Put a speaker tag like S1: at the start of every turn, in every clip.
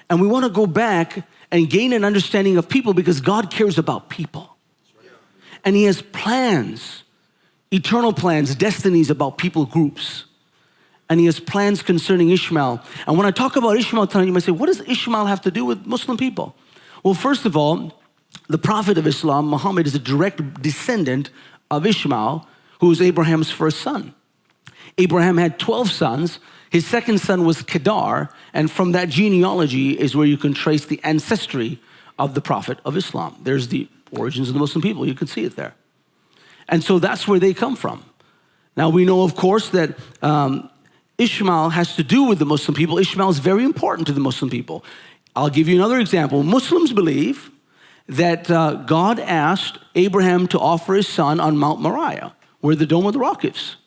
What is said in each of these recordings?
S1: And we want to go back and gain an understanding of people because God cares about people. And he has plans, eternal plans, destinies about people groups. And he has plans concerning Ishmael. And when I talk about Ishmael tonight, you might say, what does Ishmael have to do with Muslim people? Well, first of all, the prophet of Islam, Muhammad, is a direct descendant of Ishmael, who was Abraham's first son. Abraham had 12 sons. His second son was Kedar, and from that genealogy is where you can trace the ancestry of the prophet of Islam. There's the origins of the Muslim people. You can see it there. And so that's where they come from. Now we know, of course, that Ishmael has to do with the Muslim people. Ishmael is very important to the Muslim people. I'll give you another example. Muslims believe that God asked Abraham to offer his son on Mount Moriah, where the Dome of the Rock is.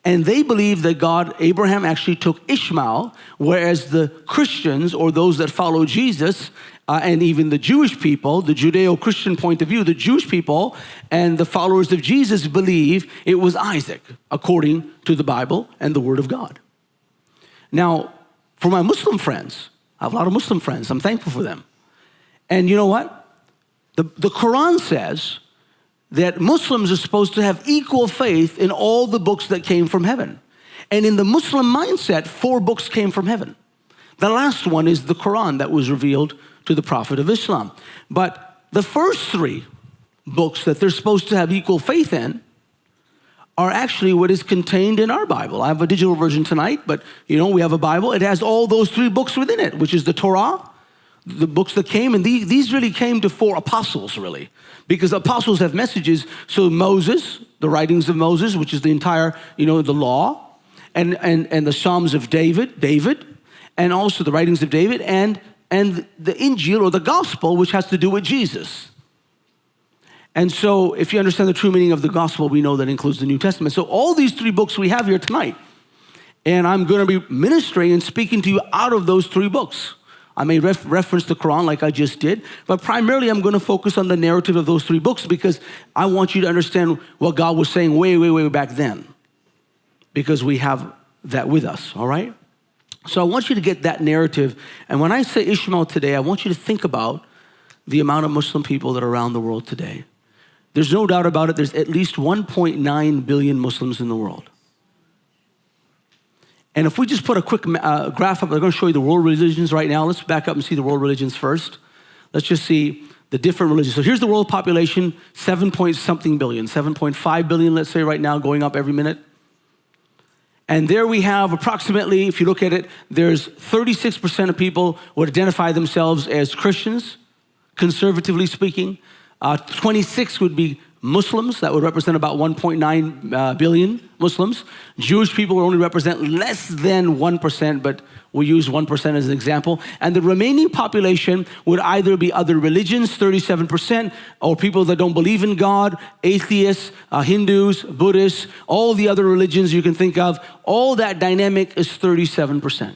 S1: And they believe that Abraham actually took Ishmael, whereas the Christians, or those that follow Jesus, and even the Jewish people, the Judeo-Christian point of view, the Jewish people and the followers of Jesus believe it was Isaac, according to the Bible and the Word of God. Now, for my Muslim friends, I have a lot of Muslim friends. I'm thankful for them. And you know what? The Quran says that Muslims are supposed to have equal faith in all the books that came from heaven. And in the Muslim mindset, 4 books came from heaven. The last one is the Quran that was revealed to the Prophet of Islam. But the first 3 books that they're supposed to have equal faith in are actually what is contained in our Bible. I have a digital version tonight, but we have a Bible. It has all those 3 books within it, which is the Torah, the books that came, and these really came to 4 apostles, really, because apostles have messages. So Moses, the writings of Moses, which is the entire, the law, and the Psalms of David, and also the writings of David, and the Injil, or the gospel, which has to do with Jesus. And so if you understand the true meaning of the gospel, we know that includes the New Testament. So all these 3 books we have here tonight, and I'm going to be ministering and speaking to you out of those 3 books. I may reference the Quran like I just did, but primarily I'm going to focus on the narrative of those 3 books because I want you to understand what God was saying way, way, way back then, because we have that with us, all right? So I want you to get that narrative. And when I say Ishmael today, I want you to think about the amount of Muslim people that are around the world today. There's no doubt about it. There's at least 1.9 billion Muslims in the world. And if we just put a quick graph up, I'm going to show you the world religions right now. Let's back up and see the world religions first. Let's just see the different religions. So here's the world population, 7-point-something billion, 7.5 billion, let's say right now, going up every minute. And there we have approximately, if you look at it, there's 36% of people would identify themselves as Christians, conservatively speaking. 26 would be Muslims, that would represent about 1.9 billion Muslims. Jewish people would only represent less than 1%, but we'll use 1% as an example. And the remaining population would either be other religions, 37%, or people that don't believe in God, atheists, Hindus, Buddhists, all the other religions you can think of. All that dynamic is 37%.